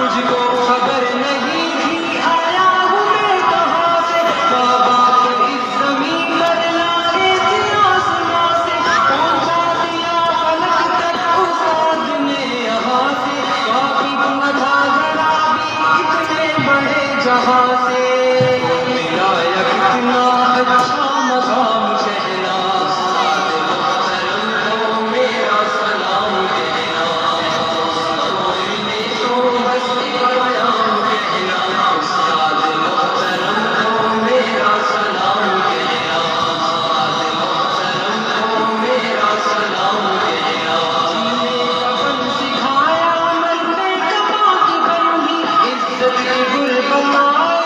मुझको खबर नहीं थी आया हूँ मैं कहाँ से, बाबा के इस ज़मीन पर लाए थे आसमां से, पहुँचा दिया फलक तक उस्ताद ने यहाँ से, वाकिफ न था जरा भी इतने बड़े जहाँ से, मेरा यह कितना अच्छा मकाम कहना, मेरा सलाम कहना, तो बस आयाम कहना, उस्ताद मोहतरम को मेरा सलाम कहना, उस्ताद मोहतरम को मेरा सलाम कहना, जीने का फन सिखाया मरने का बात पर भी, इज्जत की गुल बनाया